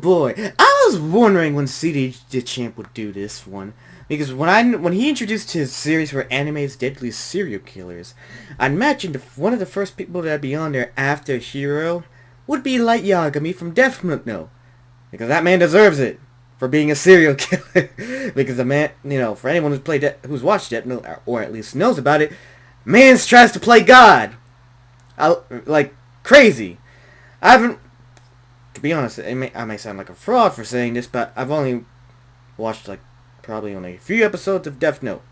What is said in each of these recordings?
boy, I was wondering when CD the Champ would do this one. Because when he introduced his series for anime's Deadliest serial killers, I imagined one of the first people that'd be on there after Hero would be like YAGAMI from Death Note. Because that man deserves it for being a serial killer. Because the man, for anyone who's watched Death Note, or at least knows about it, man tries to play God. Like crazy. I haven't, to be honest, I may sound like a fraud for saying this, but I've only watched probably only a few episodes of Death Note.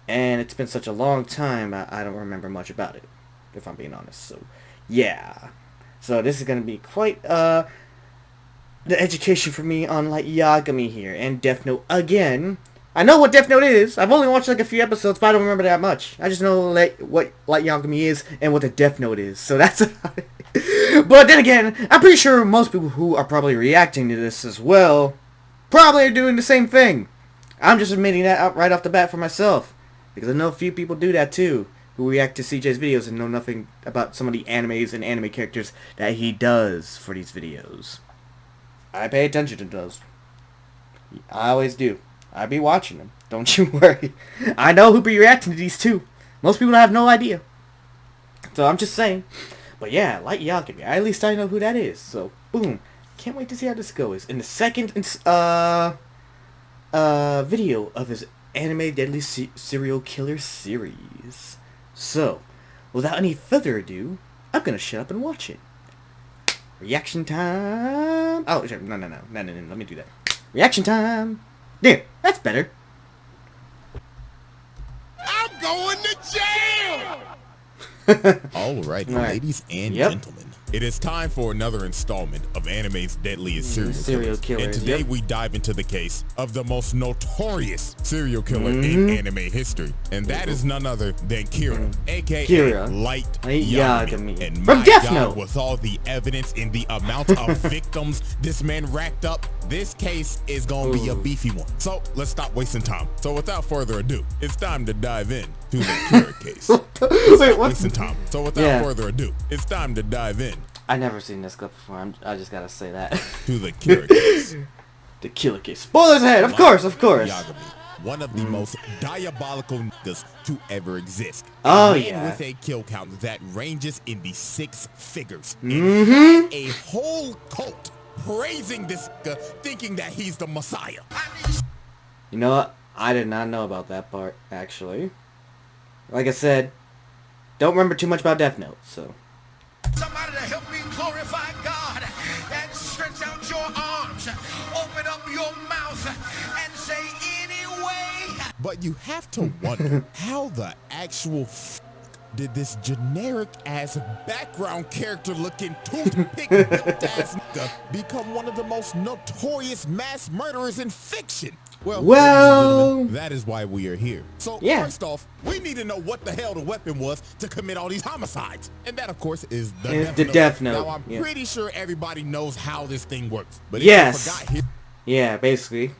And it's been such a long time, I don't remember much about it, if I'm being honest. So, yeah. So this is going to be quite the education for me on Light Yagami here, and Death Note again. I know what Death Note is. I've only watched a few episodes, but I don't remember that much. I just know what Light Yagami is and what the Death Note is. So that's about it. But then again, I'm pretty sure most people who are probably reacting to this as well probably are doing the same thing. I'm just admitting that out right off the bat for myself, because I know a few people do that too, who react to CJ's videos and know nothing about some of the animes and anime characters that he does for these videos. I pay attention to those. I always do. I be watching them. Don't you worry. I know who be reacting to these too. Most people have no idea. So I'm just saying. But yeah, like Yagami, at least I know who that is. So boom. Can't wait to see how this goes. In the second video of his anime Deadly Serial Killer series. So, without any further ado, I'm gonna shut up and watch it. Reaction time. Oh, no, let me do that. Reaction time. There, that's better. I'm going to jail! Alright, ladies and gentlemen. It is time for another installment of anime's Deadliest serial killers. And today we dive into the case of the most notorious serial killer in anime history. And that is none other than Kira, aka Light Yagami. And my God, with all the evidence and the amount of victims this man racked up, this case is gonna be a beefy one. So let's stop wasting time. So without further ado, it's time to dive in to the Kira case. Wait, what's wasting time. So without further ado, it's time to dive in. I never seen this clip before. I just gotta say that. To the Kira case. The killer case. Spoilers ahead, of course. Yagami, one of the most diabolical niggas to ever exist. Oh, with a kill count that ranges in the 6 figures. And a whole cult praising this nigga, thinking that he's the Messiah. You know what? I did not know about that part, actually. Like I said, don't remember too much about Death Note, so. Somebody to help me glorify God and stretch out your arms, open up your mouth and say anyway. But you have to wonder how the actual did this generic ass background character looking toothpick built ass nigga become one of the most notorious mass murderers in fiction? Well, that is why we are here. So first off, we need to know what the hell the weapon was to commit all these homicides. And that, of course, is the Death Note. Now, I'm pretty sure everybody knows how this thing works. But yes. If you forgot yeah, basically.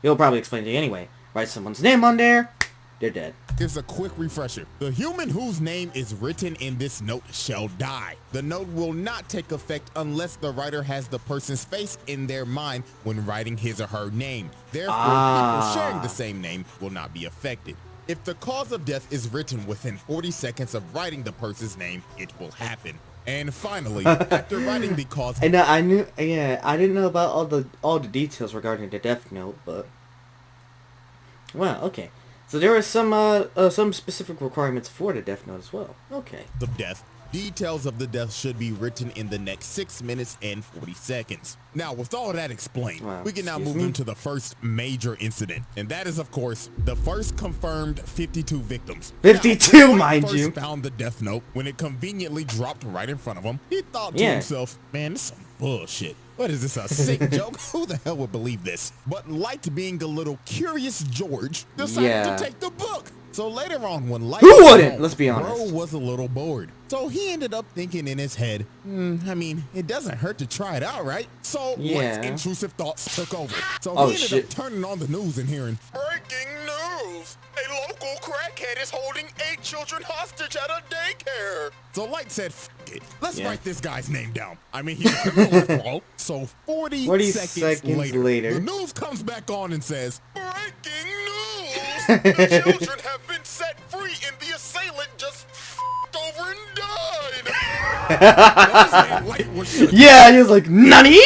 He'll probably explain to you anyway. Write someone's name on there, they're dead. Here's a quick refresher. The human whose name is written in this note shall die. The note will not take effect unless the writer has the person's face in their mind when writing his or her name. Therefore, people sharing the same name will not be affected. If the cause of death is written within 40 seconds of writing the person's name, it will happen. And finally, after writing the cause, and I didn't know about all the details regarding the Death Note, but wow, okay. So there are some specific requirements for the Death Note as well. Okay. The death. Details of the death should be written in the next 6 minutes and 40 seconds. Now, with all that explained, we can now move into the first major incident. And that is, of course, the first confirmed 52 victims. 52, mind you. Found the Death Note when it conveniently dropped right in front of him. He thought to himself, man, this is some bullshit. What is this, a sick joke? Who the hell would believe this? But Light, being a little curious George, decided to take the book. So later on, when Light who wouldn't? Let's be honest. Bro was a little bored. So he ended up thinking in his head, I mean, it doesn't hurt to try it out, right? So Light's intrusive thoughts took over. So he ended up turning on the news and hearing, breaking news! A local crackhead is holding 8 children hostage at a daycare. So Light said, F it. it. Let's write this guy's name down. I mean, he's a criminal after all. So 40 seconds later, the news comes back on and says, breaking news! The children have been set free and the assailant just f***ed over and died. Yeah, he was like, Nani?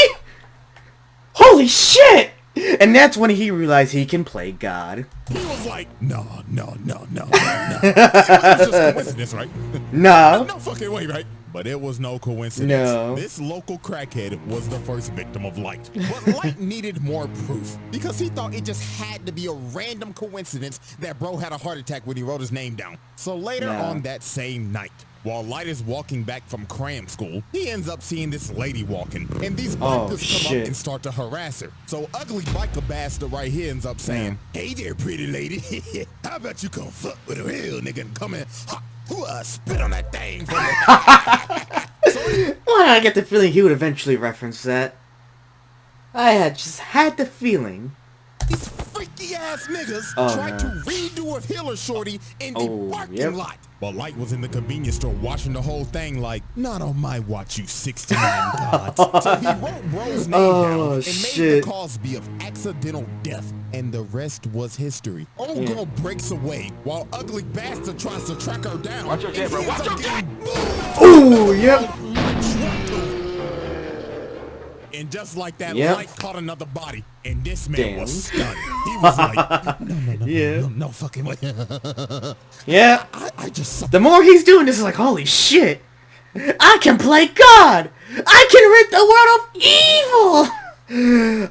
Holy shit! And that's when he realized he can play God. He was like, no. It was just coincidence, right? No. No fucking way, right? But it was no coincidence. No. This local crackhead was the first victim of Light. But Light needed more proof because he thought it just had to be a random coincidence that bro had a heart attack when he wrote his name down. So later on that same night, while Light is walking back from cram school, he ends up seeing this lady walking, and these bikers come up and start to harass her. So ugly biker bastard right here ends up saying, hey there, pretty lady. How about you come fuck with a real nigga and come in, spit on that thing for me. Well, I get the feeling he would eventually reference that. I had just had the feeling. These freaky ass niggas tried to redo a Hiller shorty in the parking lot. While Light was in the convenience store watching the whole thing like, not on my watch, you 69 gods. So he wrote bro's name down and made the cause be of accidental death. And the rest was history. Old girl breaks away while ugly bastard tries to track her down. Watch your jet, bro. Watch your jet. Ooh, yep. And just like that, Light caught another body, and this man was stunned. He was like, no fucking way. Yeah. I just... The more he's doing this, is like, holy shit. I can play God. I can rid the world of evil.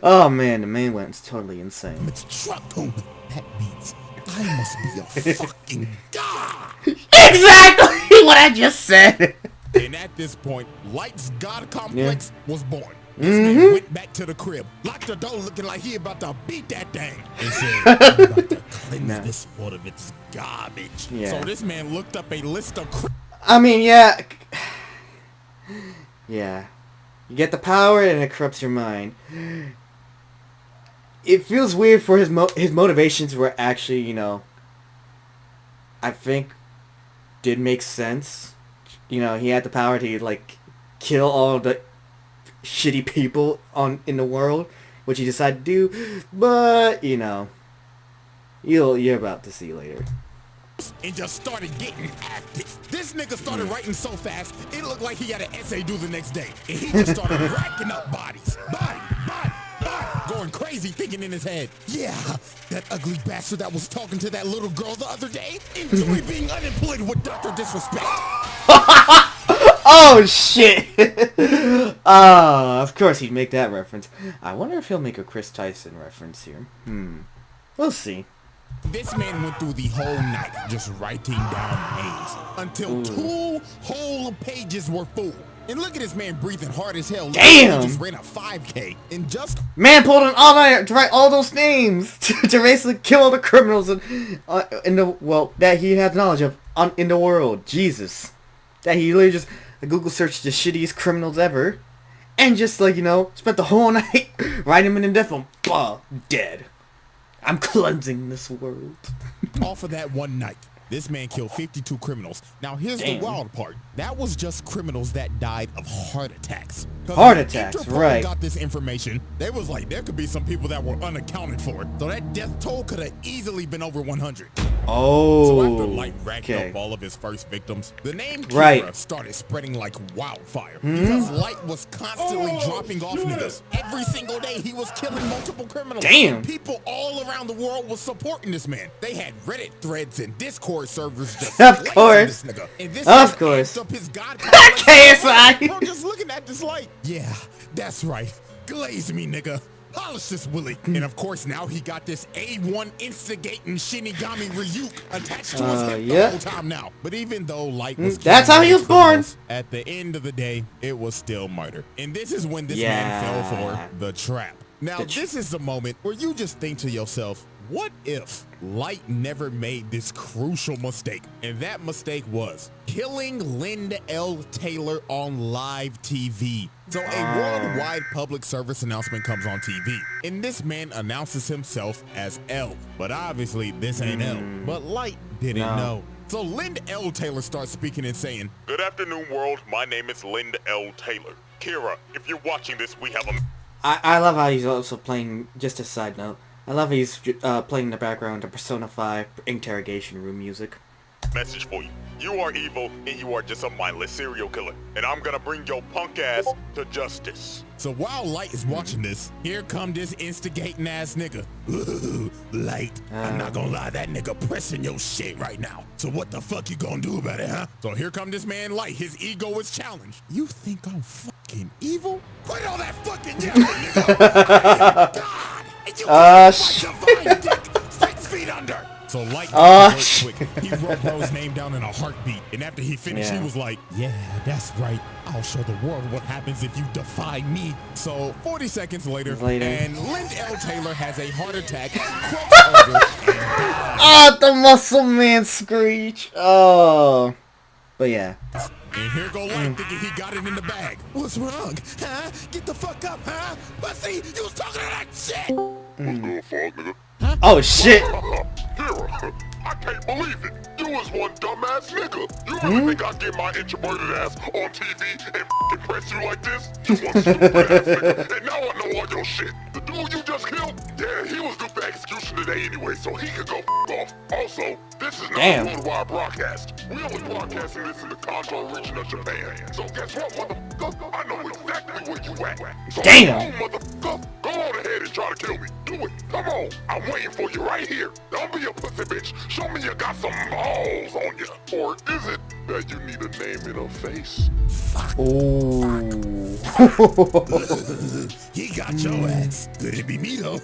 Oh, man, the man went totally insane. It's truck home. That means I must be a fucking god. Exactly what I just said. And at this point, Light's God complex was born. This man went back to the crib, locked the door looking like he about to beat that thing, and said, I'm about to cleanse this world of its garbage. So this man looked up a list of I mean, yeah. You get the power and it corrupts your mind. It feels weird for his motivations were actually, you know, I think did make sense. You know, he had the power to, like, kill all the shitty people in the world, which he decided to do, but you know, you're about to see later. And just started getting active. This nigga started writing so fast, it looked like he had an essay due the next day. And he just started racking up bodies. Body. Going crazy, thinking in his head, yeah, that ugly bastard that was talking to that little girl the other day, enjoy being unemployed with Dr. Disrespect. Oh shit! Of course he'd make that reference. I wonder if he'll make a Chris Tyson reference here. We'll see. This man went through the whole night just writing down names until 2 whole pages were full. And look at this man breathing hard as hell. Damn! He just ran a 5K and just... Man pulled an all-nighter to write all those names to basically kill all the criminals that he has knowledge of in the world. Jesus. That he literally just Google searched the shittiest criminals ever. And just, like, you know, spent the whole night writing them in death row. Dead. I'm cleansing this world. Off of that one night, this man killed 52 criminals. Now, here's the wild part. That was just criminals that died of heart attacks. Heart attacks, Interpol right. got this information. They was like, there could be some people that were unaccounted for. So that death toll could have easily been over 100. Oh, so after Light racked up all of his first victims, the name Kira started spreading like wildfire. Because Light was constantly dropping off niggas. Every single day, he was killing multiple criminals. Damn. People all around the world was supporting this man. They had Reddit threads and Discord servers just of course. This nigga. And this of course. Up his God KSI. Bro, just looking at this light. Yeah, that's right. Glaze me, nigga. Polish this Willie. And of course, now he got this A1 instigating Shinigami Ryuk attached to his head the whole time now. But even though Light was that's how he was born. At the end of the day, it was still murder. And this is when this man fell for the trap. Now, this is the moment where you just think to yourself, what if Light never made this crucial mistake? And that mistake was killing Linda L. Taylor on live TV. So a worldwide public service announcement comes on TV, and this man announces himself as L. But obviously, this ain't L. But Light didn't know. So Lind L. Taylor starts speaking and saying, "Good afternoon, world. My name is Lind L. Taylor. Kira, if you're watching this, we have a..." I love how he's also playing, just a side note, I love how he's playing in the background the Persona 5 interrogation room music. Message for you. You are evil and you are just a mindless serial killer. And I'm gonna bring your punk ass to justice. So while Light is watching this, here come this instigating ass nigga. Light, I'm not gonna lie, that nigga pressing your shit right now. So what the fuck you gonna do about it, huh? So here come this man Light, his ego is challenged. You think I'm fucking evil? Quit all that fucking yelling, nigga. God! And you shit. Dick 6 feet under. So Light quick. He wrote Bro's name down in a heartbeat, and after he finished, he was like, "Yeah, that's right. I'll show the world what happens if you defy me." So 40 seconds later. And Lind L. Taylor has a heart attack, croaks over, and dies. The muscle man screech. Oh, but yeah. And here go Light thinking he got it in the bag. What's wrong? Huh? Get the fuck up, huh? Pussy, you was talking to that shit. What's good, fuck, nigga? Huh? Oh shit. Kira, I can't believe it. You was one dumbass nigga. You really think I'd get my introverted ass on TV and f***ing press you like this? You one stupid ass nigga. And now I know all your shit. The dude you just killed? Yeah, he was due for execution today anyway, so he could go f*** off. Also, this is not a worldwide broadcast. We only broadcasting this in the Kanto region of Japan. So guess what, motherfucker? I know exactly where you at. So damn. Motherfucker, go on ahead and try to kill me. Do it. Come on. I'm waiting for you right here. Don't be a pussy bitch. Show me you got some balls on you. Or is it that you need a name and a face? Fuck. He got your ass. Could it be me though?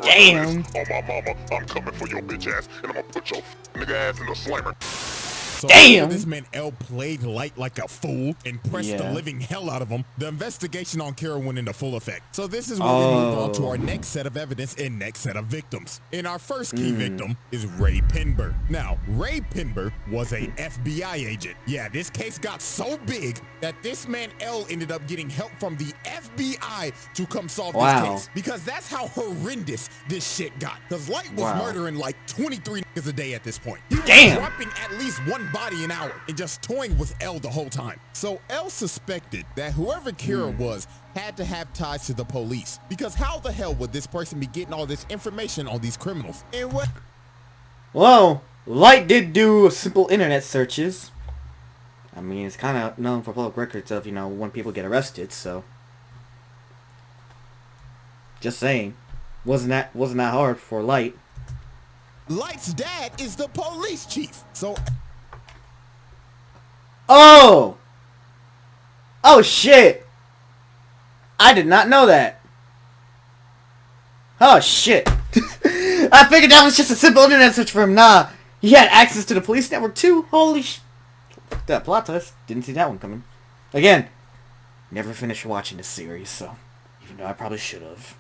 Damn. Oh my mama, I'm coming for your bitch ass, and I'm gonna put your nigga ass in the slammer. So damn. This man L played Light like a fool and pressed the living hell out of him. The investigation on Kira went into full effect. So this is where we move on to our next set of evidence and next set of victims. And our first key victim is Ray Pinber. Now, Ray Pinber was a FBI agent. Yeah, this case got so big that this man L ended up getting help from the FBI to come solve this case. Because that's how horrendous this shit got. Because Light was murdering like 23 niggas a day at this point. He was dropping at least one body an hour and just toying with L the whole time. So L suspected that whoever Kira was had to have ties to the police, because how the hell would this person be getting all this information on these criminals? And what? Well, Light did do simple internet searches. I mean, it's kind of known for public records of, you know, when people get arrested, so just saying, wasn't that hard for Light. Light's dad is the police chief, so oh shit, I did not know that. Oh shit. I figured that was just a simple internet search for him. Nah, he had access to the police network too. Holy sh... That plot twist, didn't see that one coming. Again, never finished watching the series, so even though I probably should have.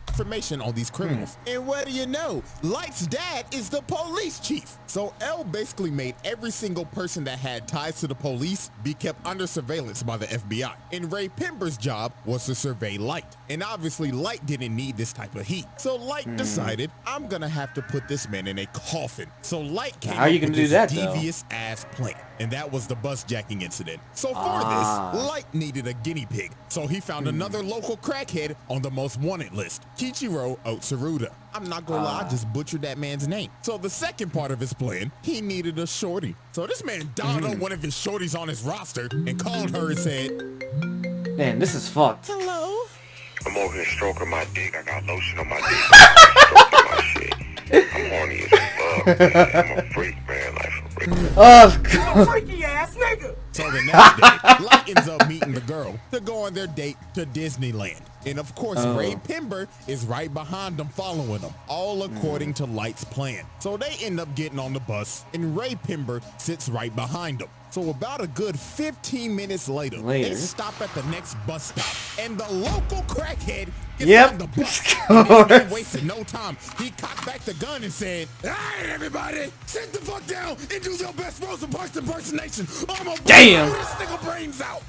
Information on these criminals. And what do you know? Light's dad is the police chief. So L basically made every single person that had ties to the police be kept under surveillance by the FBI. And Ray Pinber's job was to survey Light. And obviously Light didn't need this type of heat. So Light decided, I'm gonna have to put this man in a coffin. So Light came up with this devious ass plan. And that was the bus jacking incident. So for this, Light needed a guinea pig. So he found another local crackhead on the most wanted list, Kichiro Otsuruda. I'm not gonna lie, I just butchered that man's name. So the second part of his plan, he needed a shorty. So this man dialed up one of his shorties on his roster and called her and said, man, this is fucked. Hello? I'm over here stroking my dick. I got lotion on my dick. Stroking my shit. I'm horny as fuck, man. I'm a freak, man. Like, for real. Oh, God. Freaky ass nigga. So the next day, Light ends up meeting the girl to go on their date to Disneyland. And of course, Ray Pinber is right behind them, following them, all according to Light's plan. So they end up getting on the bus, and Ray Pinber sits right behind them. So about a good 15 minutes later, they stop at the next bus stop, and the local crackhead gets on the bus. And this man wasted no time. He cocked back the gun and said, "All right, everybody, sit the fuck down and do your best Rosa Parks impersonation. I'm gonna blow this nigga brains out."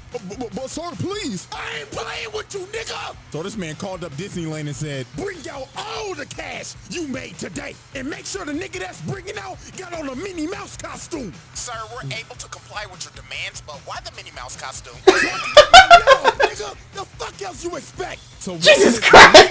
But sir, please. I ain't playing with you, nigga. So this man called up Disneyland and said, "Bring out all the cash you made today, and make sure the nigga that's bringing out got on a Minnie Mouse costume." Sir, we're able to comply with your demands, but why the Minnie Mouse costume? No, nigga, the fuck else you expect? So Jesus Christ!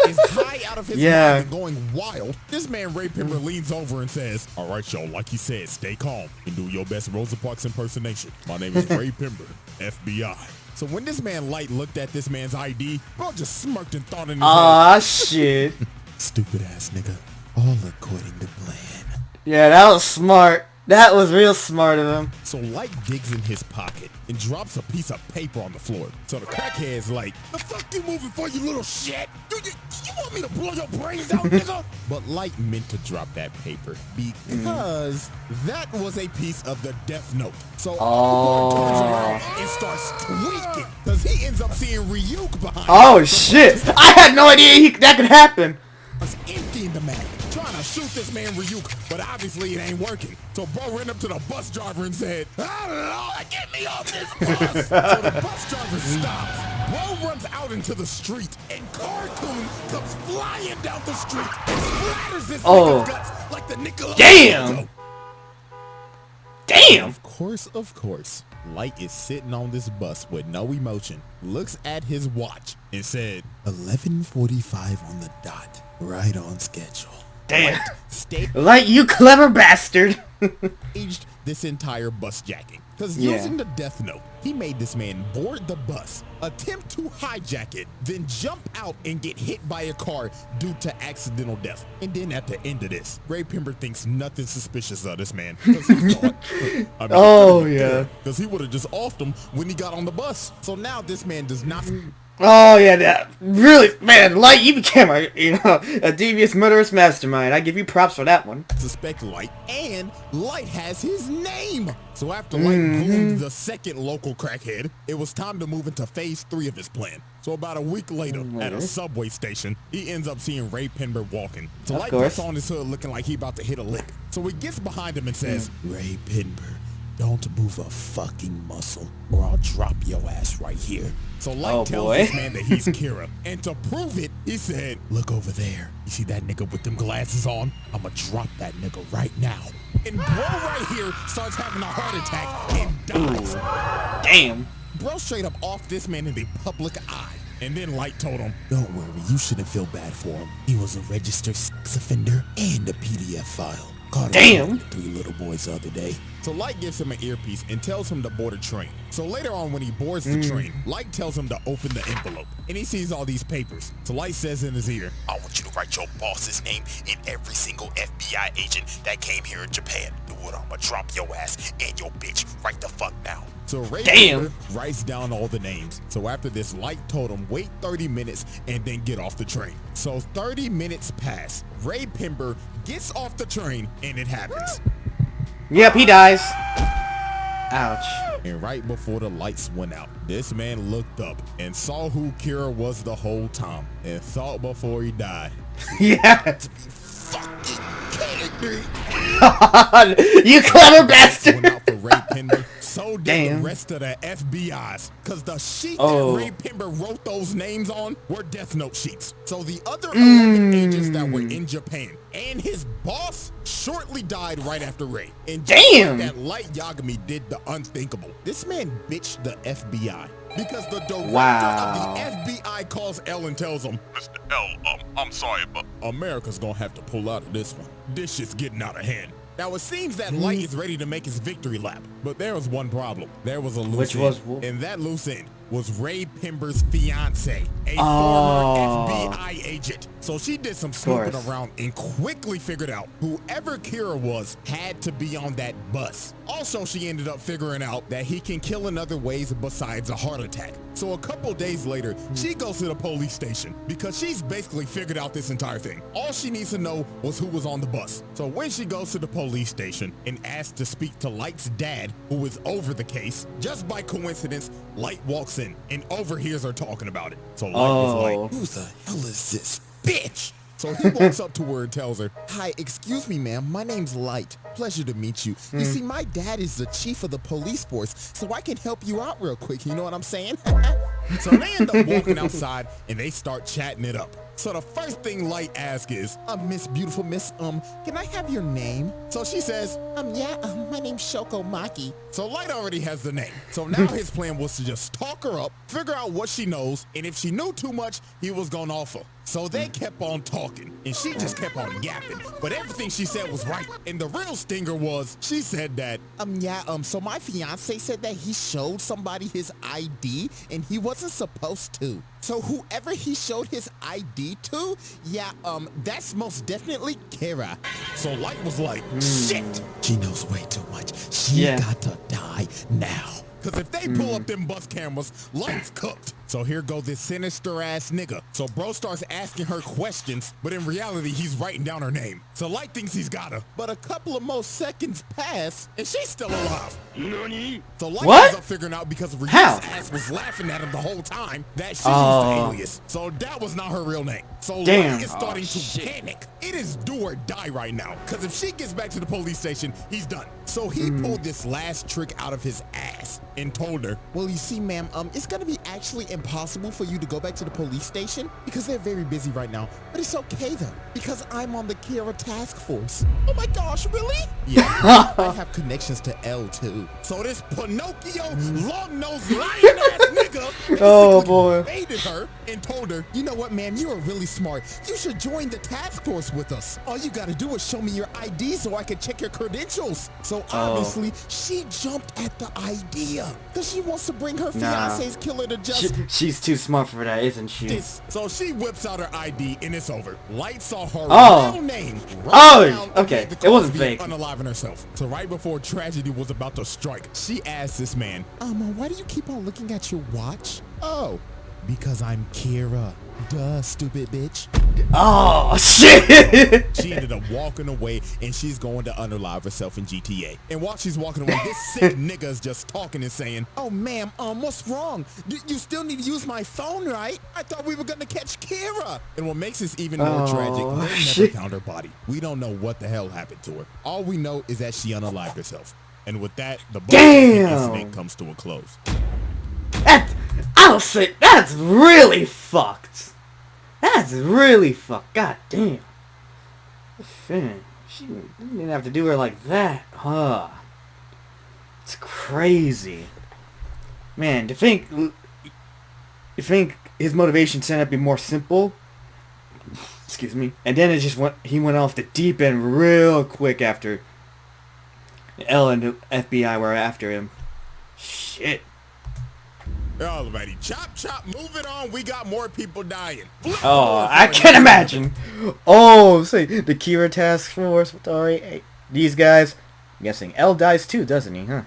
Is high out of his mind and going wild. This man Ray Pimber leans over and says, "All right, y'all, like he said, stay calm and do your best Rosa Parks impersonation. My name is Ray Pimber, FBI." So when this man Light looked at this man's ID, bro just smirked and thought in his head, "Aw, shit." Stupid ass nigga, all according to plan. Yeah, that was smart. That was real smart of him. So Light digs in his pocket and drops a piece of paper on the floor. So the crackhead's like, "The fuck you moving for, you little shit? You want me to blow your brains out, nigga?" But Light meant to drop that paper because that was a piece of the Death Note. So Boy turns around and starts tweaking because he ends up seeing Ryuk behind him. Oh shit! I had no idea that could happen. Was emptying the mag, trying to shoot this man Ryuk, but obviously it ain't working. So bro ran up to the bus driver and said, "Oh Lord, get me off this bus!" So the bus driver stops. Bro runs out into the street, and Cartoon comes flying down the street and splatters this nigga's guts like the Nickelodeon. Damn! Damn! Of course, Light is sitting on this bus with no emotion, looks at his watch, and said, 11:45 on the dot, right on schedule. Damn. Light, you clever bastard. Staged this entire bus jacking. Because using the Death Note, he made this man board the bus, attempt to hijack it, then jump out and get hit by a car due to accidental death. And then at the end of this, Ray Pimber thinks nothing suspicious of this man. Because he thought, because he would have just offed him when he got on the bus. So now this man does not... Oh yeah, that really, man, Light, you became a devious murderous mastermind. I give you props for that one. Suspect Light, and Light has his name. So after Light boomed the second local crackhead, it was time to move into phase 3 of his plan. So about a week later, at a subway station, he ends up seeing Ray Pimber walking. So Light gets on his hood looking like he about to hit a lick. So he gets behind him and says, "Ray Pimber, don't move a fucking muscle or I'll drop your ass right here." So Light tells this man that he's Kira. And to prove it, he said, "Look over there. You see that nigga with them glasses on? I'ma drop that nigga right now." And bro right here starts having a heart attack and dies. Damn. Bro straight up off this man in the public eye. And then Light told him, "Don't worry, you shouldn't feel bad for him. He was a registered sex offender and a PDF file. Caught him with 3 little boys the other day." So Light gives him an earpiece and tells him to board a train. So later on when he boards the train, Light tells him to open the envelope. And he sees all these papers. So Light says in his ear, "I want you to write your boss's name and every single FBI agent that came here in Japan. Do it, I'ma drop your ass and your bitch right the fuck now." So Ray Pimber writes down all the names. So after this, Light told him wait 30 minutes and then get off the train. So 30 minutes pass. Ray Pimber gets off the train and it happens. Yep, he dies. Ouch. And right before the lights went out, this man looked up and saw who Kira was the whole time and thought before he died. Yeah. Fucking kidding me. You clever bastard. Went out for Ray Pimber. So did the rest of the FBI's. Because the sheet that Ray Pimber wrote those names on were Death Note sheets. So the other 11 agents that were in Japan and his boss shortly died right after Ray. And just like that, Light YAGAMI did the unthinkable. This man bitched the FBI. Because the director of the FBI calls L and tells him, "Mr. L, I'm sorry, but America's gonna have to pull out of this one. This shit's getting out of hand." Now it seems that Light is ready to make his victory lap, but there was one problem. There was a loose end, and that loose end was Ray Pimber's fiance, a former FBI agent. So she did some snooping around and quickly figured out whoever Kira was had to be on that bus. Also, she ended up figuring out that he can kill in other ways besides a heart attack. So a couple days later, she goes to the police station because she's basically figured out this entire thing. All she needs to know was who was on the bus. So when she goes to the police station and asks to speak to Light's dad, who is over the case, just by coincidence, Light walks in and overhears her talking about it. So Light was like, who the hell is this bitch? So he walks up to her and tells her, hi, excuse me, ma'am. My name's Light. Pleasure to meet you. You see, my dad is the chief of the police force, so I can help you out real quick. You know what I'm saying? So they end up walking outside and they start chatting it up. So the first thing Light asks is, Miss Beautiful Miss, can I have your name? So she says, my name's Shoko Maki. So Light already has the name. So now his plan was to just talk her up, figure out what she knows, and if she knew too much, he was gonna offer. So they kept on talking, and she just kept on yapping. But everything she said was right. And the real stinger was, she said that, so my fiance said that he showed somebody his ID, and he wasn't supposed to. So whoever he showed his ID to, that's most definitely Kira. So Light was like, shit, she knows way too much. She got to die now. Cause if they pull up them bus cameras, Light's cooked. So here go this sinister ass nigga. So bro starts asking her questions, but in reality, he's writing down her name. So Light thinks he's got her, but a couple of more seconds pass, and she's still alive. Nani? So Light ends up figuring out because Ryu's ass was laughing at him the whole time that she was the alias. So that was not her real name. So Light is starting to panic. It is do or die right now. Cause if she gets back to the police station, he's done. So he pulled this last trick out of his ass and told her, well, you see, ma'am, it's gonna be actually impossible for you to go back to the police station because they're very busy right now. But it's okay though, because I'm on the Kira task force. Oh my gosh, really? Yeah, I have connections to L too. So this Pinocchio, long-nosed, lion-ass nigga baited her and told her, you know what, ma'am, you are really smart. You should join the task force with us. All you gotta do is show me your ID so I can check your credentials. So obviously, she jumped at the idea because she wants to bring her fiance's killer to justice. She's too smart for that, isn't she? So she whips out her ID and it's over. Light saw her real name. Okay. It wasn't fake. Unaliving herself. So right before tragedy was about to strike, she asked this man, why do you keep on looking at your watch? Oh, because I'm Kira. Duh, stupid bitch. Oh, shit! She ended up walking away, and she's going to unalive herself in GTA. And while she's walking away, this sick nigga is just talking and saying, oh, ma'am, what's wrong? You still need to use my phone, right? I thought we were going to catch Kira. And what makes this even more tragic, they never found her body. We don't know what the hell happened to her. All we know is that she unalived herself. And with that, the incident comes to a close. I'll say, that's really fucked. That's really fucked. God damn. She didn't have to do her like that, huh? It's crazy. Man, to think his motivation turned out to be more simple. Excuse me. And then it just he went off the deep end real quick after L and the FBI were after him. Shit. Alrighty, chop, moving on. We got more people dying. I can imagine. Say the Kira task force. Sorry, these guys. I'm guessing L dies too, doesn't he? Huh?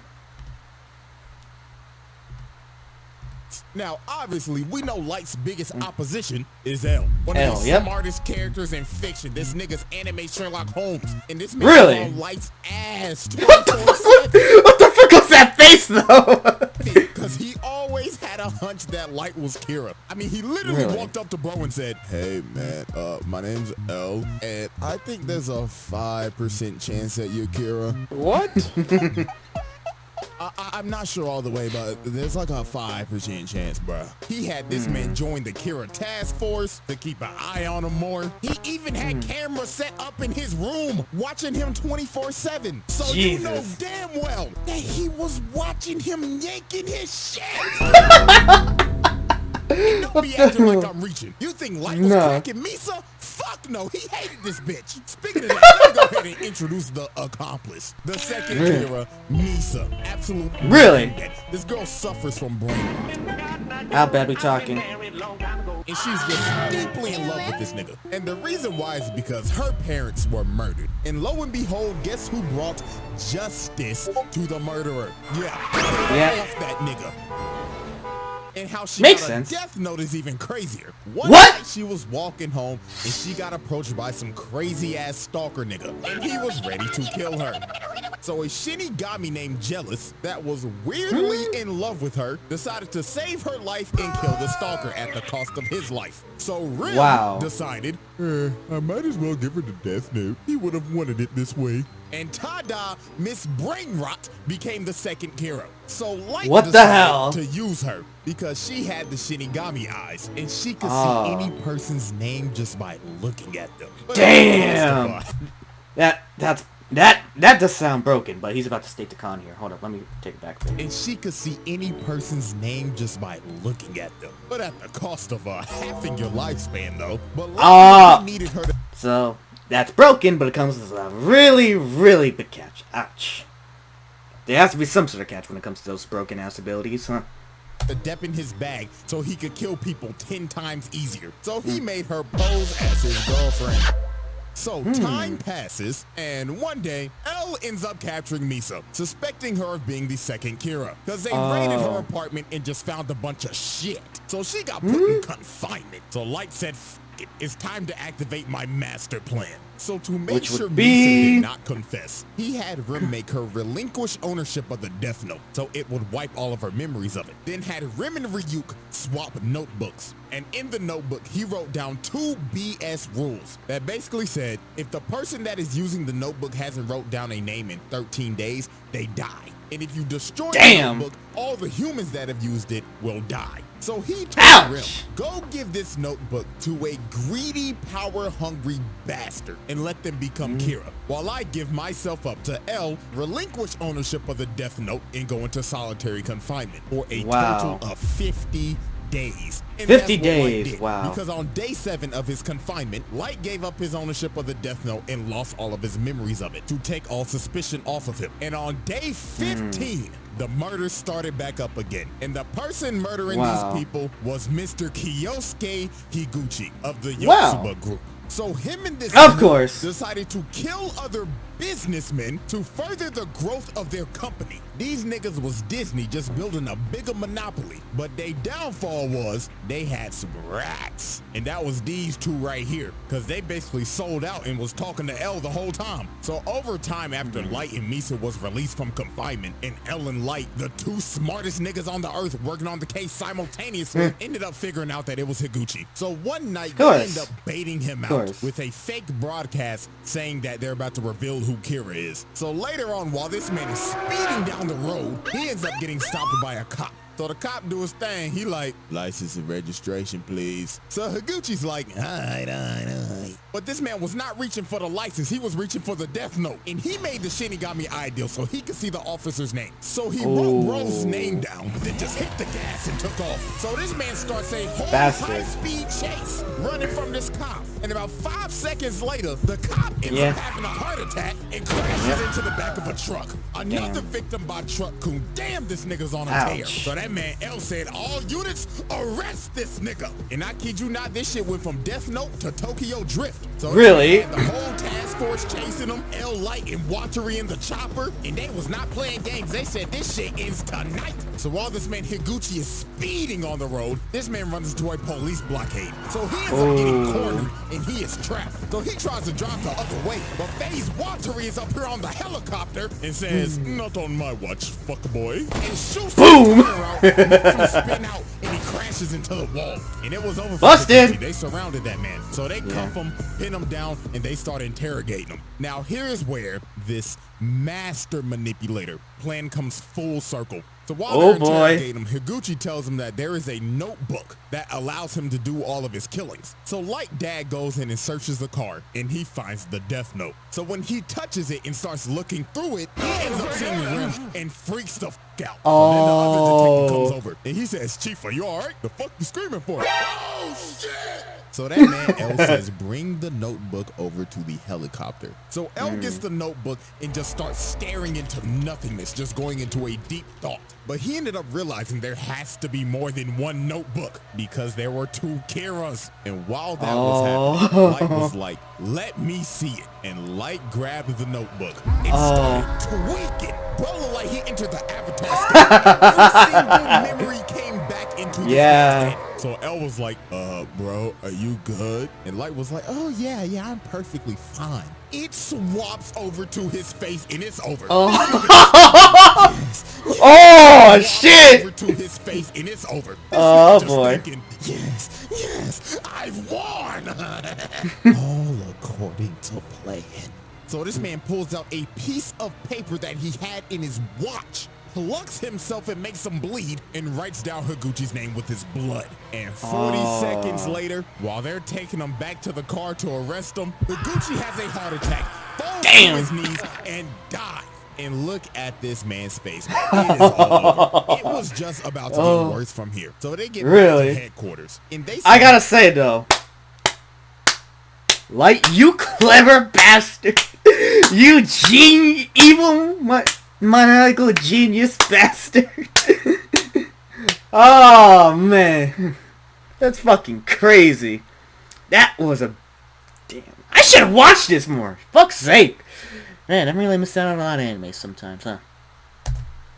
Now, obviously, we know Light's biggest opposition is L. One of the smartest characters in fiction. This nigga's anime Sherlock Holmes. And this man is on Light's ass. What the fuck was that face, though? Because he always had a hunch that Light was Kira. I mean, he literally walked up to bro and said, hey, man, my name's L, and I think there's a 5% chance that you're Kira. What? I'm not sure all the way, but there's like a 5% chance, bruh. He had this man join the Kira task force to keep an eye on him more. He even had cameras set up in his room, watching him 24/7. So you know damn well that he was watching him yanking his shit. Don't be acting like I'm reaching. You think Light was cracking Misa? Fuck no, he hated this bitch. Speaking of that, let me go ahead and introduce the accomplice. The second Kira, Misa. Absolutely. Really? This girl suffers from brain rot. How bad we talking? and she's just deeply in love with this nigga. And the reason why is because her parents were murdered. And lo and behold, guess who brought justice to the murderer? Yeah. Off that nigga. And how she Makes got sense. a death note is even crazier. One What? night she was walking home and she got approached by some crazy ass stalker nigga, and he was ready to kill her. So a Shinigami named Jealous that was weirdly in love with her decided to save her life and kill the stalker at the cost of his life. So Rim decided, I might as well give her the death note. He would have wanted it this way. And Tada, Miss Brainrot, became the second Kira. So Light decided to use her because she had the Shinigami eyes and she could see any person's name just by looking at them. But damn! That does sound broken, but he's about to state the con here. Hold up, let me take it back a bit. And she could see any person's name just by looking at them. But at the cost of halving your lifespan, though. But Light needed her to... So, that's broken, but it comes with a really, really big catch. Ouch. There has to be some sort of catch when it comes to those broken-ass abilities, huh? A dep in his bag so he could kill people 10 times easier. So he made her pose as his girlfriend. So time passes, and one day, L ends up capturing Misa, suspecting her of being the second Kira, because they raided her apartment and just found a bunch of shit. So she got put in confinement. So Light said, F it, it's time to activate my master plan. So to make sure Misa did not confess, he had Rim make her relinquish ownership of the Death Note, so it would wipe all of her memories of it. Then had Rim and Ryuk swap notebooks. And in the notebook, he wrote down 2 BS rules that basically said, if the person that is using the notebook hasn't wrote down a name in 13 days, they die. And if you destroy the notebook, all the humans that have used it will die. So he told Rim, go give this notebook to a greedy, power-hungry bastard and let them become Kira, while I give myself up to L, relinquish ownership of the Death Note, and go into solitary confinement for a total of 50 days. And 50 days, wow. Because on day 7 of his confinement, Light gave up his ownership of the Death Note and lost all of his memories of it to take all suspicion off of him. And on day 15, the murders started back up again. And the person murdering these people was Mr. Kiyosuke Higuchi of the Yotsuba group. So him and this decided to kill other businessmen to further the growth of their company. These niggas was Disney just building a bigger monopoly, but their downfall was they had some rats. And that was these two right here, because they basically sold out and was talking to L the whole time. So over time, after Light and Misa was released from confinement, and L and Light, the 2 smartest niggas on the earth working on the case simultaneously, ended up figuring out that it was Higuchi. So one night, they ended up baiting him out with a fake broadcast saying that they're about to reveal who Kira is. So later on, while this man is speeding down the road, he ends up getting stopped by a cop. So the cop do his thing. He like, license and registration, please. So Higuchi's like, all right. But this man was not reaching for the license. He was reaching for the Death Note. And he made the Shinigami ideal so he could see the officer's name. So he wrote Rose's name down, then just hit the gas and took off. So this man starts a whole high-speed chase, running from this cop. And about 5 seconds later, the cop ends up having a heart attack and crashes into the back of a truck. Another victim by truck coon. Damn, this nigga's on a tear. So that man L said, all units, arrest this nigga. And I kid you not, this shit went from Death Note to Tokyo Drift. So the whole task force chasing them, L, Light, and Watari in the chopper, and they was not playing games. They said this shit ends tonight. So while this man Higuchi is speeding on the road, this man runs into a police blockade. So he ends up getting cornered, and he is trapped. So he tries to drive the other way, but FaZe Watari is up here on the helicopter and says, not on my watch, fuckboy, and shoots the out, makes him spin out, and he crashes into the wall. And it was over for Higuchi. They surrounded that man. So they cuff him, pin him down, and they start interrogating him. Now here's where this master manipulator plan comes full circle. So while they're interrogating him, Higuchi tells him that there is a notebook that allows him to do all of his killings. So Light Dad goes in and searches the car, and he finds the Death Note. So when he touches it and starts looking through it, he ends up seeing Rim and freaks the f out. So then the other detective comes over, and he says, Chief, are you alright? The fuck you screaming for? Oh, shit! So that man L says, bring the notebook over to the helicopter. So L gets the notebook and just starts staring into nothingness, just going into a deep thought. But he ended up realizing there has to be more than one notebook because there were 2 Kiras. And while that was happening, Light was like, let me see it. And Light grabbed the notebook and started tweaking. Bro looked like he entered the Avatar state. Every single memory came back into his head. So L was like, bro, are you good? And Light was like, oh, yeah, I'm perfectly fine. It swaps over to his face and it's over. Oh, shit! Over to his face and it's over. Oh, boy. Thinking, yes, I've won. All according to plan. So this man pulls out a piece of paper that he had in his watch, plucks himself and makes him bleed, and writes down Higuchi's name with his blood. And 40 seconds later, while they're taking him back to the car to arrest him, Higuchi has a heart attack, falls to his knees, and dies. And look at this man's face. It is all over. It was just about to get worse from here. So they get back to headquarters. And they I gotta say, though, Light, you clever bastard. You evil, maniacal genius bastard. Oh, man. That's fucking crazy. That was a... Damn. I should have watched this more. Fuck's sake. Man, I'm really missing out on a lot of anime sometimes, huh?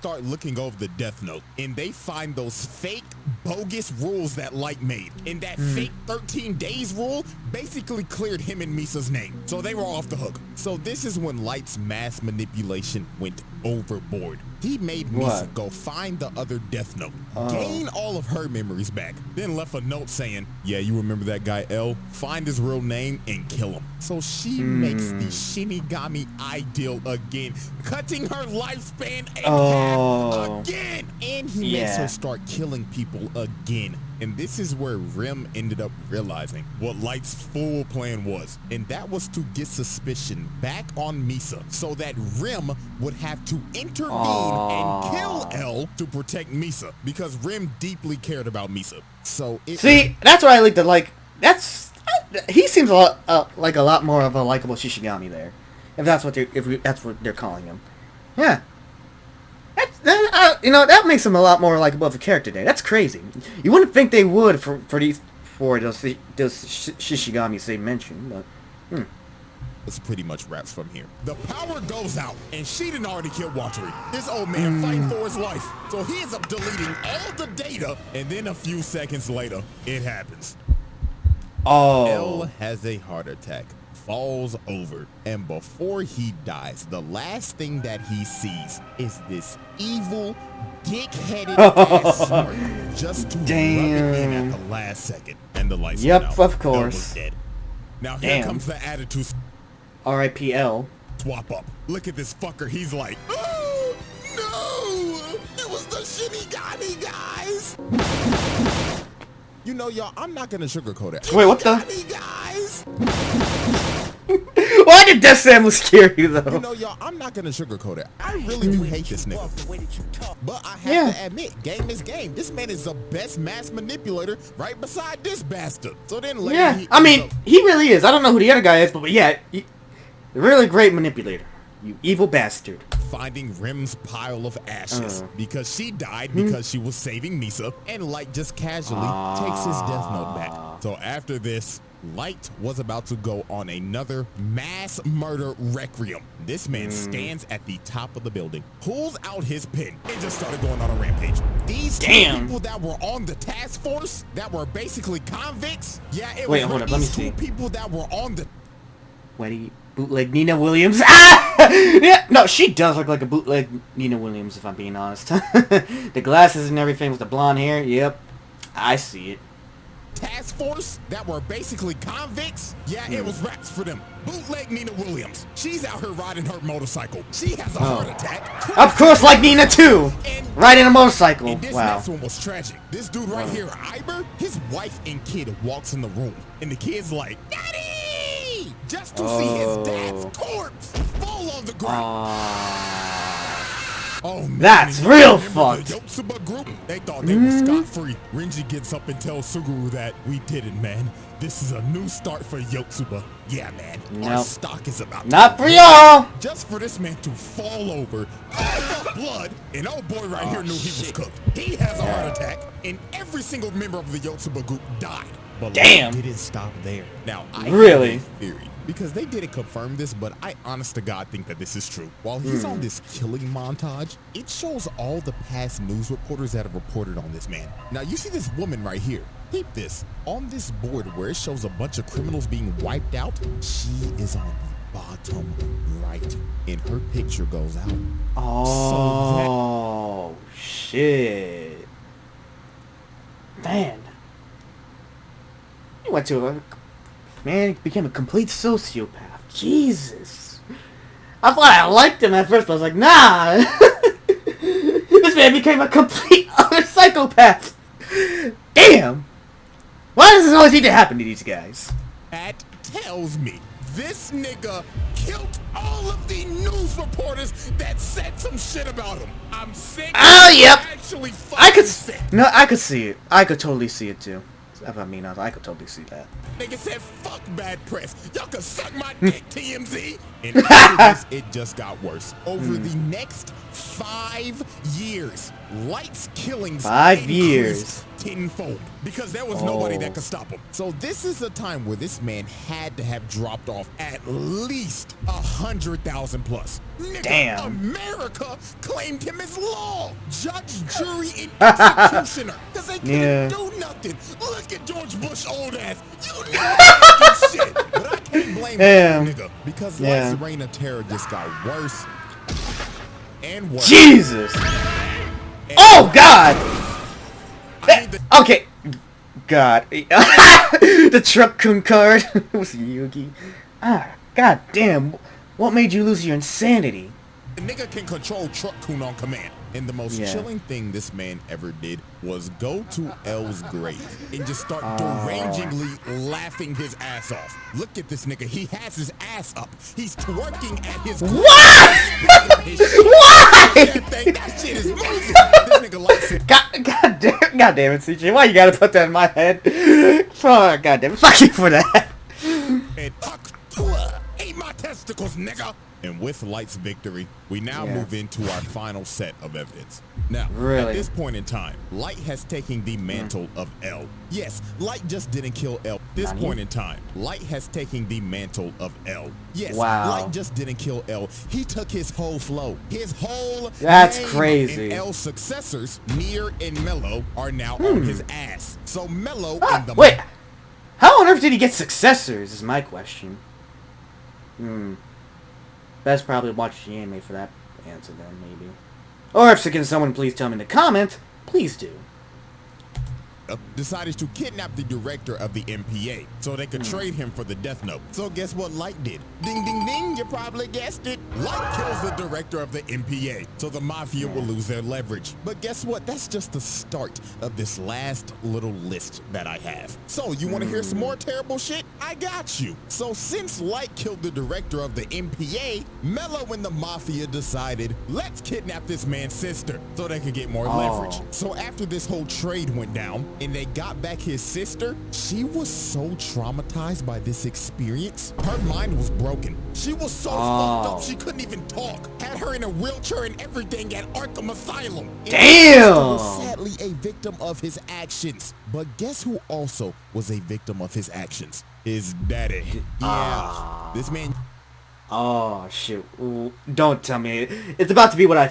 Start looking over the Death Note, and they find those fake, bogus rules that Light made. And that fake 13 days rule basically cleared him and Misa's name. So they were off the hook. So this is when Light's mass manipulation went overboard. He made Misa go find the other Death Note, gain all of her memories back, then left a note saying, yeah, you remember that guy L? Find his real name and kill him. So she makes the Shinigami ideal again, cutting her lifespan in half again. And he makes her start killing people again. And this is where Rim ended up realizing what Light's full plan was. And that was to get suspicion back on Misa so that Rim would have to intervene and kill L to protect Misa because Rim deeply cared about Misa. So that's why I like to like. He seems a lot like a lot more of a likable Shishigami there, if that's what they're calling him. Yeah. That makes him a lot more likable of a character there. That's crazy. You wouldn't think they would for those Shishigamis they mentioned, but It's pretty much wraps from here. The power goes out, and she done already killed Watari. This old man fighting for his life, so he ends up deleting all the data, and then a few seconds later, it happens. L has a heart attack, falls over, and before he dies, the last thing that he sees is this evil, dick-headed ass smirk just to rub it in at the last second, and the lights went out. Yep, of course. Was dead. Now here comes the attitude. R.I.P. L. Swap up. Look at this fucker. He's like, oh no! It was the Shinigami guys. You know, y'all, I'm not gonna sugarcoat it. Wait, what the? Guys. Why did Death Samus scare you though? You know, y'all, I'm not gonna sugarcoat it. I really do hate this nigga. But I have to admit, game is game. This man is the best mass manipulator right beside this bastard. So then later he really is. I don't know who the other guy is, but yeah, really great manipulator. You evil bastard. Finding Rim's pile of ashes because she died because she was saving Misa, and Light just casually takes his Death Note back. So after this, Light was about to go on another mass murder requiem. This man stands at the top of the building, pulls out his pen, and just started going on a rampage. These two people that were on the task force, that were basically convicts, it was these two people that were on the... Bootleg Nina Williams. Yeah, no, she does look like a bootleg Nina Williams, if I'm being honest. The glasses and everything with the blonde hair. Yep, I see it. Task force that were basically convicts. Yeah, it was raps for them. Bootleg Nina Williams. She's out here riding her motorcycle. She has a heart attack. Of course, like Nina too. Riding a motorcycle. And this next one was tragic. This dude right here, Iber, his wife and kid walks in the room, and the kid's like, Daddy! Just to see his dad's corpse fall on the ground. Oh, man, That's real fucked. The Yotsuba group, they thought they were scot-free. Renji gets up and tells Suguru that we did it, man. This is a new start for Yotsuba. Yeah, man. Our stock is about to not for y'all. Just for this man to fall over, cough up blood, and old boy right here knew he was cooked. He has a heart attack, and every single member of the Yotsuba group died. But damn, didn't stop there. Now, I really have a theory, because they didn't confirm this, but I honest to God think that this is true. While he's on this killing montage, it shows all the past news reporters that have reported on this man. Now, you see this woman right here. Peep this. On this board where it shows a bunch of criminals being wiped out, she is on the bottom right, and her picture goes out. Oh, shit. Man. He went to a... Man, he became a complete sociopath. Jesus. I thought I liked him at first, but I was like, nah. This man became a complete other psychopath. Damn. Why does this always need to happen to these guys? That tells me this nigga killed all of the news reporters that said some shit about him. I'm sick. Oh, yep. Actually, I could sick. No, I could see it. I could totally see it too. If I mean, I could totally see that. Nigga said, "Fuck bad press. Y'all can suck my dick, TMZ." And after this, it just got worse. Over the next 5 years, Light's killings 5 years tenfold because there was nobody that could stop him. So this is a time where this man had to have dropped off at least 100,000 plus. Nigga, damn. America claimed him as law, judge, jury, and executioner because they couldn't do nothing. Look at George Bush old ass. You know shit. But I can't blame him, nigga, because Light's reign of terror just got worse and worse. Jesus. Oh God. Okay. God. The truck kun card was Yugi. Ah, god damn. What made you lose your insanity? The nigga can control Truck Kun on command. And the most chilling thing this man ever did was go to L's grave and just start derangingly laughing his ass off. Look at this nigga. He has his ass up. He's twerking at his grave. Why? That shit is moving. This nigga likes it. God damn it, CJ. Why you gotta put that in my head? Oh, god damn it. Fuck you for that. And ate my testicles, nigga. And with Light's victory, we now move into our final set of evidence. Now, at this point in time, Light has taken the mantle of L. Yes, Light just didn't kill L. At this point in time, Light has taken the mantle of L. Yes, Light just didn't kill L. He took his whole flow, his whole That's name, crazy. And L's successors, Nier and Mello, are now on his ass. So Mello and the... Wait, how on earth did he get successors is my question. Best probably watch the anime for that answer then, maybe. Or if can someone please tell me in the comments, please do. Decided to kidnap the director of the MPA so they could trade him for the Death Note. So guess what Light did? Ding, ding, ding, you probably guessed it. Light kills the director of the MPA so the Mafia will lose their leverage. But guess what? That's just the start of this last little list that I have. So you want to hear some more terrible shit? I got you. So since Light killed the director of the MPA, Mello and the Mafia decided, let's kidnap this man's sister so they could get more leverage. So after this whole trade went down, and they got back his sister, she was so traumatized by this experience. Her mind was broken. She was so fucked up she couldn't even talk. Had her in a wheelchair and everything at Arkham Asylum. Damn! Was sadly a victim of his actions. But guess who also was a victim of his actions? His daddy. Yeah. This man... Oh, shit. Ooh, don't tell me. It's about to be what I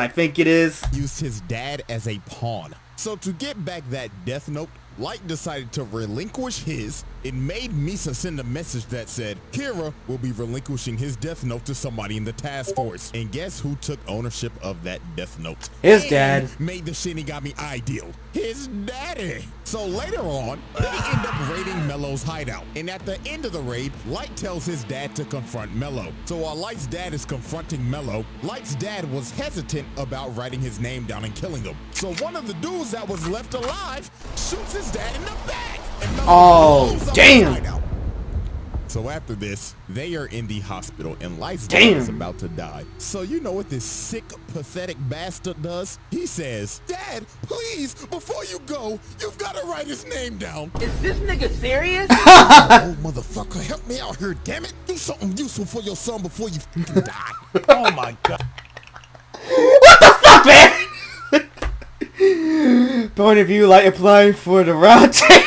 think it is. Used his dad as a pawn. So to get back that Death Note, Light decided to relinquish his. It made Misa send a message that said, Kira will be relinquishing his Death Note to somebody in the task force. And guess who took ownership of that Death Note? His dad. Made the Shinigami ideal. His daddy. So later on, they end up raiding Mello's hideout. And at the end of the raid, Light tells his dad to confront Mello. So while Light's dad is confronting Mello, Light's dad was hesitant about writing his name down and killing him. So one of the dudes that was left alive shoots his dad in the back. Oh, damn. So after this, they are in the hospital and Light's dad is about to die. So you know what this sick, pathetic bastard does? He says, Dad, please, before you go, you've got to write his name down. Is this nigga serious? Oh, motherfucker, help me out here, damn it. Do something useful for your son before you fucking die. Oh my God. What the fuck, man? Point of view, like applying for the round table.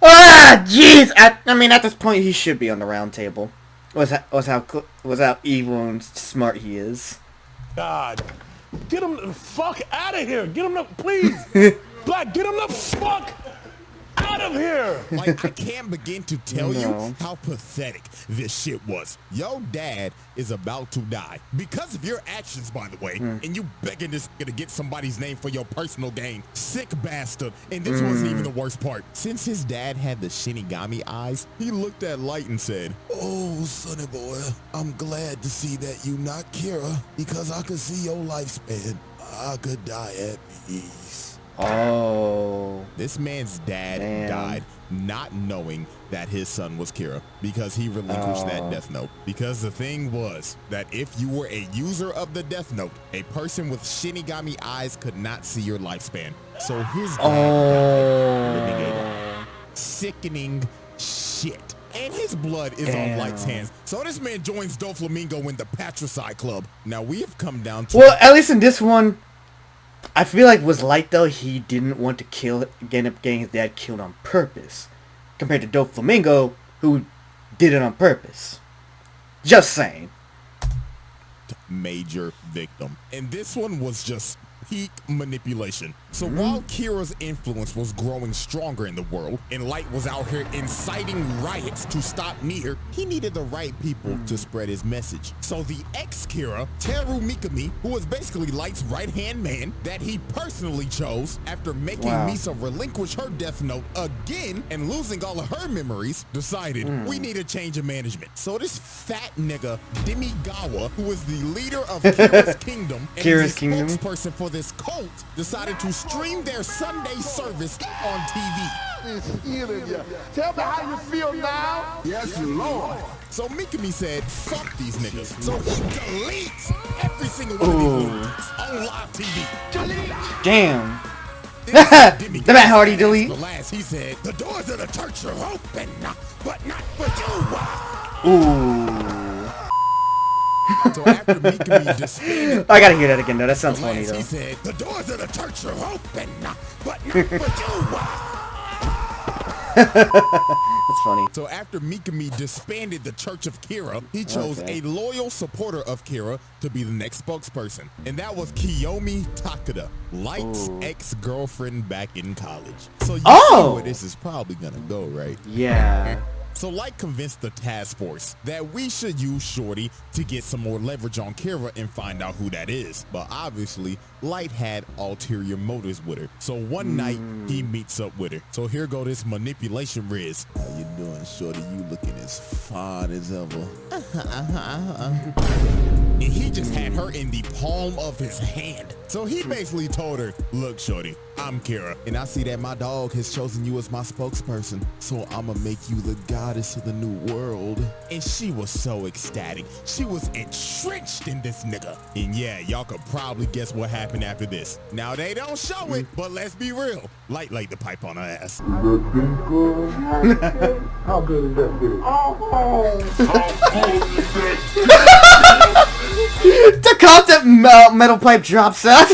Ah, jeez. I mean, at this point, he should be on the round table. Was how evil and smart he is. God, get him the fuck out of here. Get him the, please. Black, get him the fuck out of here. Like, I can't begin to tell you how pathetic this shit was. Your dad is about to die because of your actions, by the way, and you begging this nigga to get somebody's name for your personal gain. Sick bastard. And this wasn't even the worst part. Since his dad had the Shinigami eyes, he looked at Light and said, "Oh, sonny boy, I'm glad to see that you not Kira, because I could see your lifespan. I could die at peace." Oh. This man's dad died not knowing that his son was Kira because he relinquished that Death Note. Because the thing was that if you were a user of the Death Note, a person with Shinigami eyes could not see your lifespan. So his dad died. Sickening shit. And his blood is on Light's hands. So this man joins Doflamingo in the Patricide Club. Now we have come down to... Well, at least in this one, I feel like was Light though, he didn't want to end up getting his dad killed on purpose. Compared to Doflamingo, who did it on purpose. Just saying. Major victim. And this one was just peak manipulation. So while Kira's influence was growing stronger in the world, and Light was out here inciting riots to stop Nier, he needed the right people to spread his message. So the ex-Kira, Teru Mikami, who was basically Light's right-hand man, that he personally chose after making Misa relinquish her Death Note again and losing all of her memories, decided we need a change of management. So this fat nigga, Demigawa, who is the leader of Kira's Kingdom and is the spokesperson for this cult, decided to stream their Sunday service on TV. Tell me how you feel now. Yes, Lord. So Mikami said, fuck these niggas. So he deletes every single one of these movies on live TV. Damn. The Matt Hardy delete. The last he said, the doors of the church are open, but not for you. Ooh. So after Mikami disbanded, I gotta hear that again though, that sounds funny though. He said, the doors of the church are open, but not for you. That's funny. So after Mikami disbanded the Church of Kira, he chose a loyal supporter of Kira to be the next spokesperson. And that was Kiyomi Takeda, Light's ex-girlfriend back in college. So you see where this is probably gonna go, right? Yeah. So Light convinced the task force that we should use Shorty to get some more leverage on Kira and find out who that is. But obviously, Light had ulterior motives with her. So one night, he meets up with her. So here go this manipulation Riz. How you doing, Shorty? You looking as fine as ever. And he just had her in the palm of his hand. So he basically told her, look, Shorty, I'm Kira, and I see that my dog has chosen you as my spokesperson, so I'ma make you the goddess of the new world. And she was so ecstatic. She was entrenched in this nigga. And yeah, y'all could probably guess what happened after this. Now, they don't show it, but let's be real. Light laid the pipe on her ass. How good is that bitch? The concept metal pipe drops out.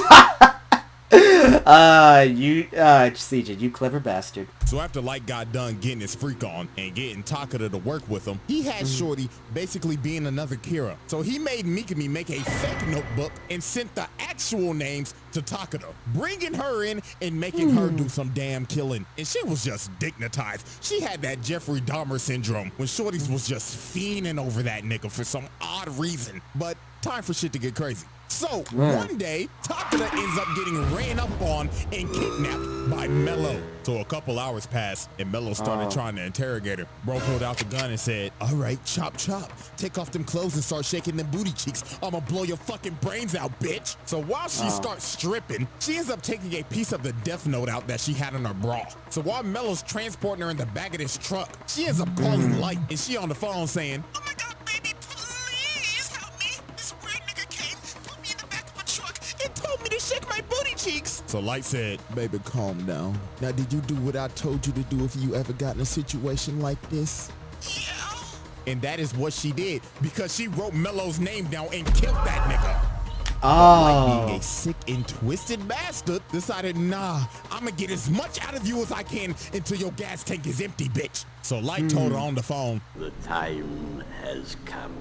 CJ, you clever bastard. So after Light got done getting his freak on and getting Takeda to work with him, he had Shorty basically being another Kira. So he made Mikami make a fake notebook and sent the actual names to Takeda, bringing her in and making her do some damn killing. And she was just dignitized. She had that Jeffrey Dahmer syndrome when Shorty's was just fiending over that nigga for some odd reason. But time for shit to get crazy. So, one day, Takeda ends up getting ran up on and kidnapped by Mello. So a couple hours passed, and Mello started trying to interrogate her. Bro pulled out the gun and said, all right, chop, chop. Take off them clothes and start shaking them booty cheeks. I'ma blow your fucking brains out, bitch. So while she starts stripping, she ends up taking a piece of the death note out that she had in her bra. So while Mello's transporting her in the back of this truck, she ends up calling Light, and she on the phone saying, oh my God, baby, please help me. This weird nigga came, put me in the back of a truck, and told me to shake my booty cheeks. So Light said, baby, calm down. Now, did you do what I told you to do if you ever got in a situation like this? Yeah. And that is what she did, because she wrote Mello's name down and killed that nigga. Light, being a sick and twisted bastard, decided, nah, I'ma get as much out of you as I can until your gas tank is empty, bitch. So Light told her on the phone, the time has come.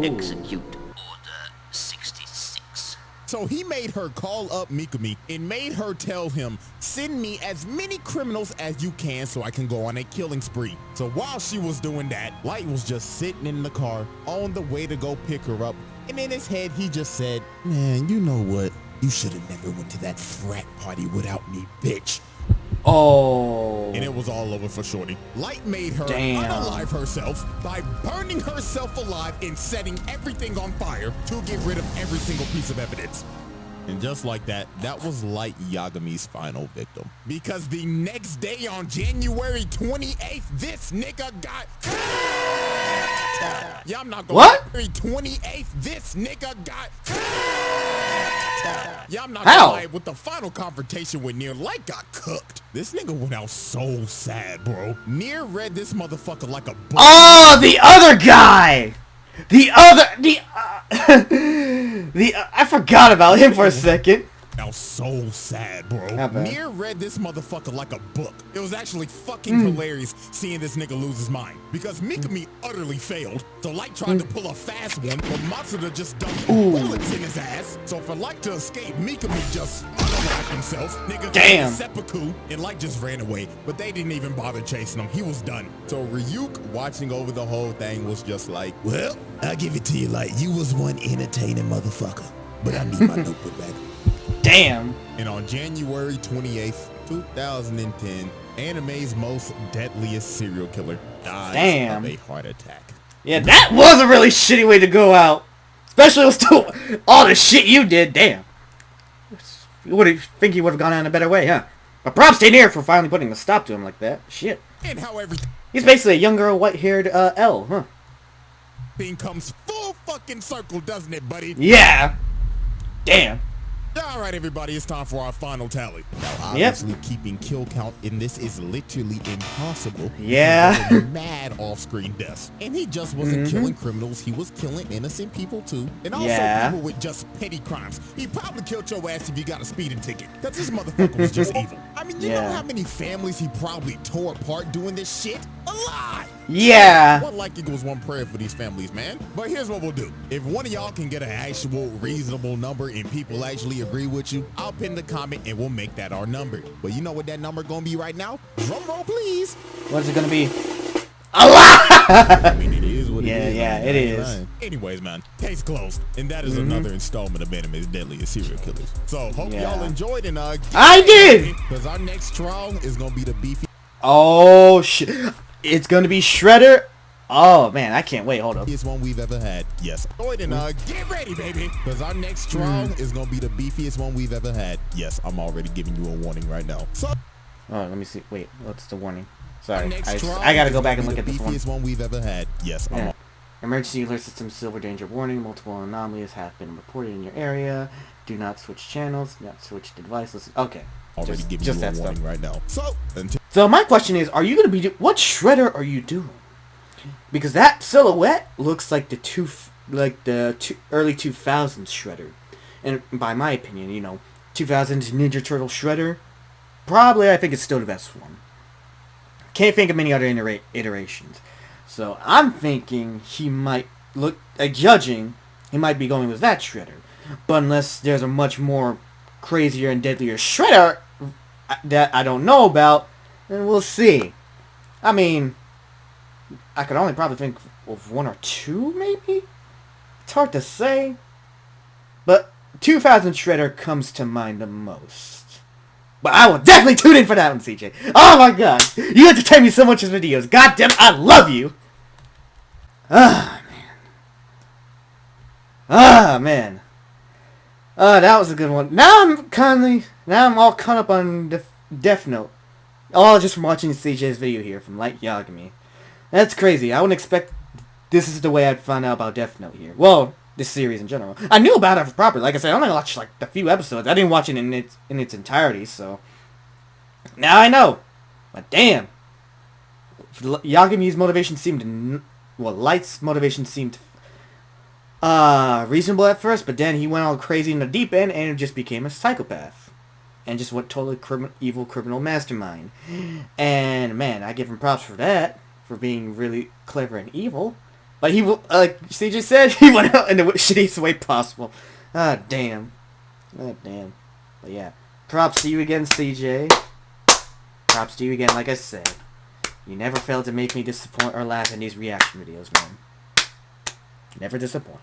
Execute Order 66. So he made her call up Mikami and made her tell him, send me as many criminals as you can so I can go on a killing spree. So while she was doing that, Light was just sitting in the car on the way to go pick her up. And in his head, he just said, man, you know what? You should have never went to that frat party without me, bitch. Oh. And it was all over for Shorty. Light made her unalive herself by burning herself alive and setting everything on fire to get rid of every single piece of evidence. And just like that, that was Light Yagami's final victim. Because the next day on January 28th, this nigga got... Yeah, I'm not gonna... What? January 28th, this nigga got... Yeah, I'm not How? gonna lie, with the final confrontation with Nier, Light got cooked. This nigga went out so sad, bro. Nier read this motherfucker like a book. Oh, the other guy! I forgot about him for a second. Now so sad, bro. Nier read this motherfucker like a book. It was actually fucking hilarious seeing this nigga lose his mind. Because Mikami utterly failed. So Light tried to pull a fast one, but Matsuda just dumped bullets in his ass. So for Light to escape, Mikami just unwrapped himself. Nigga Damn. seppuku, and Light just ran away. But they didn't even bother chasing him. He was done. So Ryuk, watching over the whole thing, was just like, well, I'll give it to you, Light. You was one entertaining motherfucker. But I need my notebook back. Damn. And on January 28th, 2010, anime's most deadliest serial killer dies of a heart attack. Yeah, that was a really shitty way to go out. Especially with all the shit you did. Damn. You would think he would have gone out in a better way, huh? But props to Nier for finally putting a stop to him like that. Shit. And how everything... He's basically a younger, white-haired L, huh? Thing comes full fucking circle, doesn't it, buddy? Yeah. Damn. All right, everybody, it's time for our final tally. Now, obviously, keeping kill count in this is literally impossible. Yeah. Mad off-screen deaths. And he just wasn't killing criminals. He was killing innocent people, too. And also people with just petty crimes. He probably killed your ass if you got a speeding ticket. Because this motherfucker was just evil. I mean, you know how many families he probably tore apart doing this shit? A lot. Yeah. One like equals one prayer for these families, man. But here's what we'll do. If one of y'all can get an actual reasonable number and people actually agree with you, I'll pin the comment and we'll make that our number. But you know what that number gonna be right now? Drum roll, please. What is it gonna be? A lot! I mean, it is what it is. Yeah, it is. Anyways, man, case closed. And that is another installment of Anime's Deadliest Serial Killers. So, hope y'all enjoyed and I did! Because our next trial is gonna be the beefy... Oh, shit. It's gonna be Shredder. Oh, man, I can't wait. Hold up. Biggest one we've ever had. Yes. Enjoyed and get ready, baby. Because our next trial is gonna be the beefiest one we've ever had. Yes, I'm already giving you a warning right now. So... Oh, let me see. Wait, what's the warning? Sorry, I gotta go back and look at this one. Beefiest one we've ever had. Yes, Emergency alert system silver danger warning. Multiple anomalies have been reported in your area. Do not switch channels. Do not switch devices. Okay. Already giving you a warning right now. So my question is, are you gonna be what Shredder are you doing? Because that silhouette looks like the early 2000s Shredder, and by my opinion, 2000s Ninja Turtle Shredder, probably I think it's still the best one. Can't think of many other iterations. So I'm thinking he might look like judging. He might be going with that Shredder, but unless there's a much more crazier and deadlier Shredder that I don't know about, then we'll see. I mean, I could only probably think of one or two, maybe? It's hard to say. But 2000 Shredder comes to mind the most. But I will definitely tune in for that one, CJ. Oh my god. You entertain me so much with videos. God damn, I love you. Ah, man. Ah, man. That was a good one. Now I'm all caught up on Death Note. All just from watching CJ's video here from Light Yagami. That's crazy. I wouldn't expect this is the way I'd find out about Death Note here. Well, this series in general. I knew about it properly. Like I said, I only watched like a few episodes. I didn't watch it in its entirety, so now I know. But damn, Yagami's motivation seemed Light's motivation seemed reasonable at first, but then he went all crazy in the deep end and just became a psychopath. And just went totally evil criminal mastermind. And man, I give him props for that, for being really clever and evil. But he, like CJ said, he went out in the shittiest way possible. Ah, damn. Ah, damn. But yeah, props to you again, CJ. Props to you again, like I said. You never fail to make me disappoint or laugh in these reaction videos, man. Never disappoint.